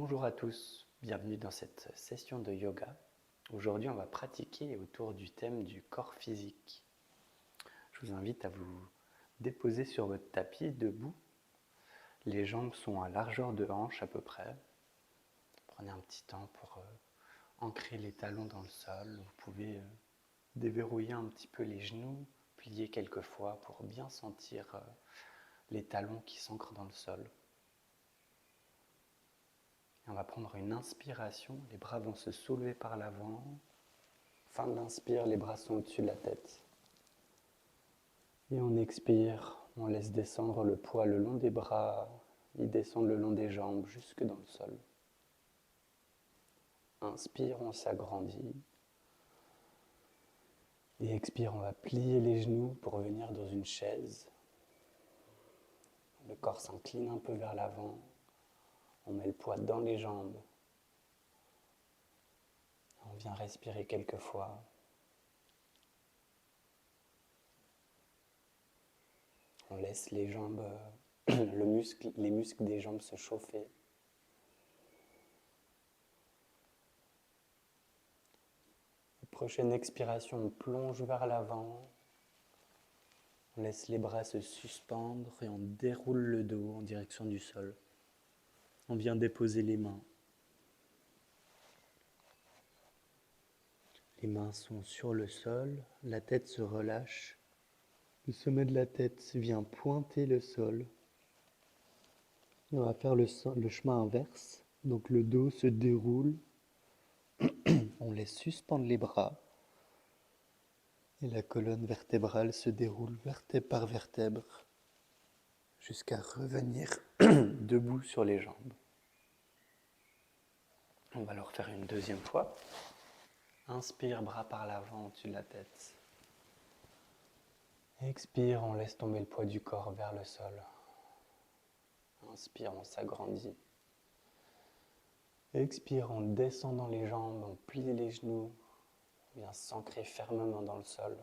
Bonjour à tous, bienvenue dans cette session de yoga. Aujourd'hui, on va pratiquer autour du thème du corps physique. Je vous invite à vous déposer sur votre tapis debout. Les jambes sont à largeur de hanche à peu près. Prenez un petit temps pour ancrer les talons dans le sol. Vous pouvez déverrouiller un petit peu les genoux, plier quelques fois pour bien sentir les talons qui s'ancrent dans le sol. On va prendre une inspiration, les bras vont se soulever par l'avant. Fin de l'inspire, les bras sont au-dessus de la tête. Et on expire, on laisse descendre le poids le long des bras, il descend le long des jambes jusque dans le sol. Inspire, on s'agrandit. Et expire, on va plier les genoux pour venir dans une chaise. Le corps s'incline un peu vers l'avant. On met le poids dans les jambes. On vient respirer quelques fois. On laisse les jambes, les muscles des jambes se chauffer. Prochaine expiration, on plonge vers l'avant. On laisse les bras se suspendre et on déroule le dos en direction du sol. On vient déposer les mains. Les mains sont sur le sol, la tête se relâche. Le sommet de la tête vient pointer le sol. Et on va faire le chemin inverse. Donc le dos se déroule. On laisse suspendre les bras. Et la colonne vertébrale se déroule vertèbre par vertèbre jusqu'à revenir debout sur les jambes. On va le refaire une deuxième fois. Inspire, bras par l'avant au-dessus de la tête. Expire, on laisse tomber le poids du corps vers le sol. Inspire, on s'agrandit. Expire, on descend dans les jambes, on plie les genoux. On vient s'ancrer fermement dans le sol.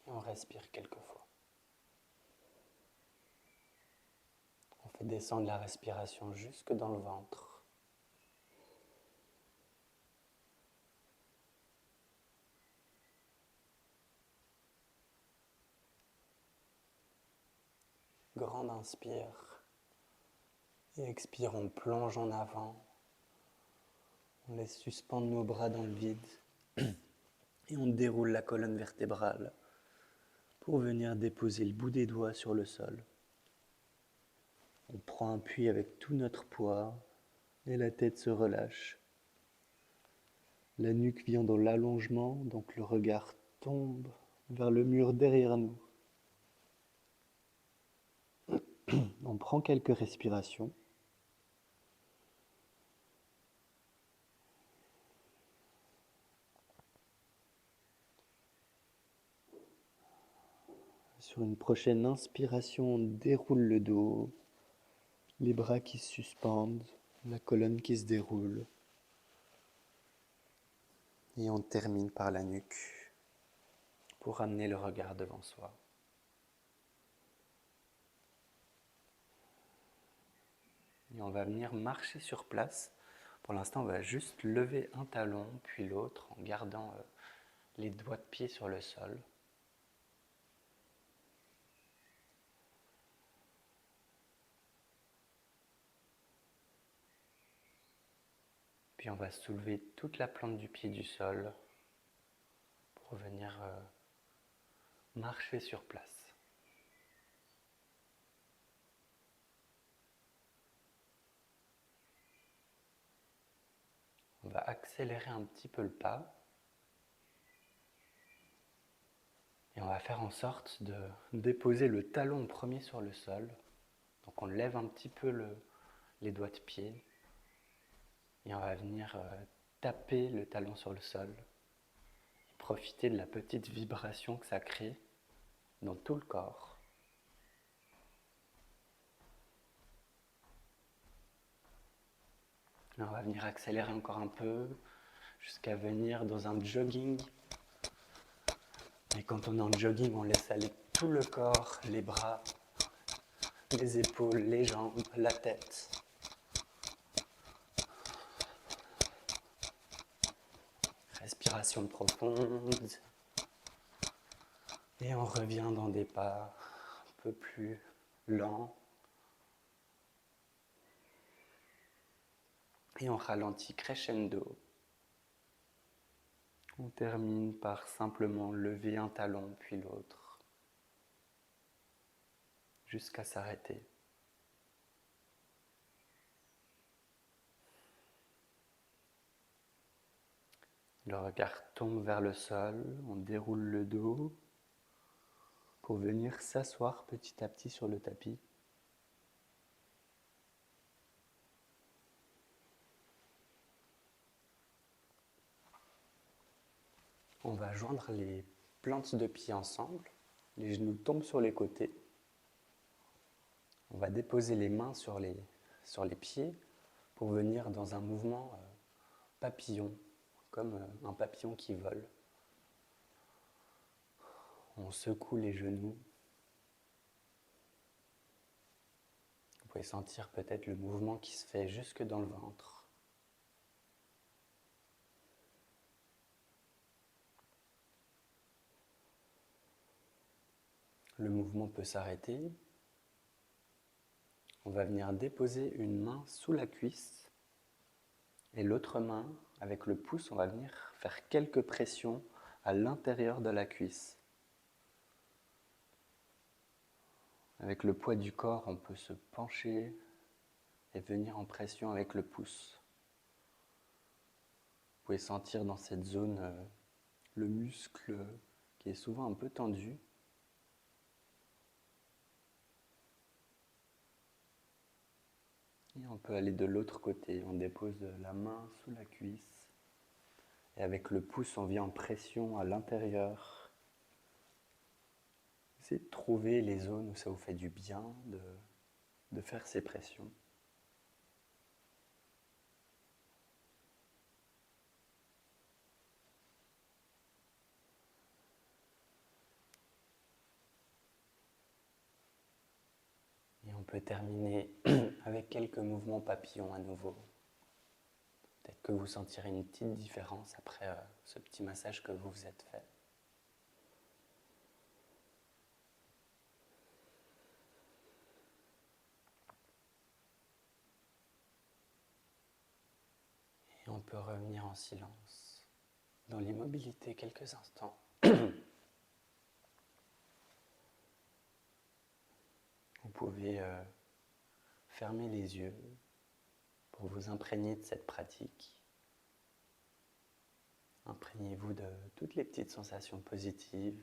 Et on respire quelques fois. On fait descendre la respiration jusque dans le ventre. Grande inspire. Et expire, on plonge en avant. On laisse suspendre nos bras dans le vide. Et on déroule la colonne vertébrale pour venir déposer le bout des doigts sur le sol. On prend appui avec tout notre poids et la tête se relâche. La nuque vient dans l'allongement, donc le regard tombe vers le mur derrière nous. On prend quelques respirations. Sur une prochaine inspiration, on déroule le dos, les bras qui se suspendent, la colonne qui se déroule. Et on termine par la nuque pour ramener le regard devant soi. Et on va venir marcher sur place. Pour l'instant, on va juste lever un talon puis l'autre en gardant les doigts de pied sur le sol. Puis on va soulever toute la plante du pied du sol pour venir marcher sur place. On va accélérer un petit peu le pas. Et on va faire en sorte de déposer le talon premier sur le sol. Donc on lève un petit peu les doigts de pied. Et on va venir taper le talon sur le sol. Et profiter de la petite vibration que ça crée dans tout le corps. Et on va venir accélérer encore un peu jusqu'à venir dans un jogging. Et quand on est en jogging, on laisse aller tout le corps, les bras, les épaules, les jambes, la tête. respiration profonde. Et on revient dans des pas un peu plus lents. Et on ralentit crescendo. On termine par simplement lever un talon puis l'autre, jusqu'à s'arrêter. Le regard tombe vers le sol, on déroule le dos pour venir s'asseoir petit à petit sur le tapis. On va joindre les plantes de pied ensemble, les genoux tombent sur les côtés. On va déposer les mains sur les pieds pour venir dans un mouvement papillon, comme un papillon qui vole. On secoue les genoux. Vous pouvez sentir peut-être le mouvement qui se fait jusque dans le ventre. Le mouvement peut s'arrêter. On va venir déposer une main sous la cuisse et l'autre main, avec le pouce, on va venir faire quelques pressions à l'intérieur de la cuisse. Avec le poids du corps, on peut se pencher et venir en pression avec le pouce. Vous pouvez sentir dans cette zone le muscle qui est souvent un peu tendu. Et on peut aller de l'autre côté, on dépose la main sous la cuisse et avec le pouce on vient en pression à l'intérieur. Essayez de trouver les zones où ça vous fait du bien de faire ces pressions. Et on peut terminer avec quelques mouvements papillons à nouveau. Peut-être que vous sentirez une petite différence après ce petit massage que vous vous êtes fait. Et on peut revenir en silence, dans l'immobilité quelques instants. Vous pouvez fermer les yeux pour vous imprégner de cette pratique. Imprégnez-vous de toutes les petites sensations positives.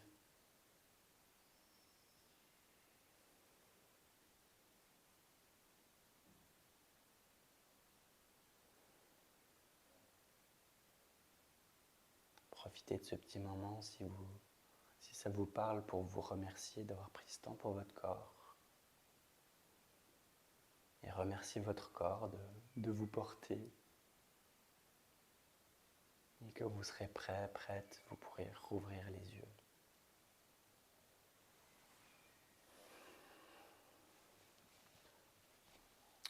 Profitez de ce petit moment si ça vous parle pour vous remercier d'avoir pris ce temps pour votre corps. Et remerciez votre corps de vous porter. Et que vous serez prêt, prête, vous pourrez rouvrir les yeux.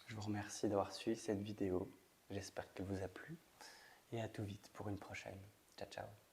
Je vous remercie d'avoir suivi cette vidéo. J'espère qu'elle vous a plu. Et à tout vite pour une prochaine. Ciao, ciao.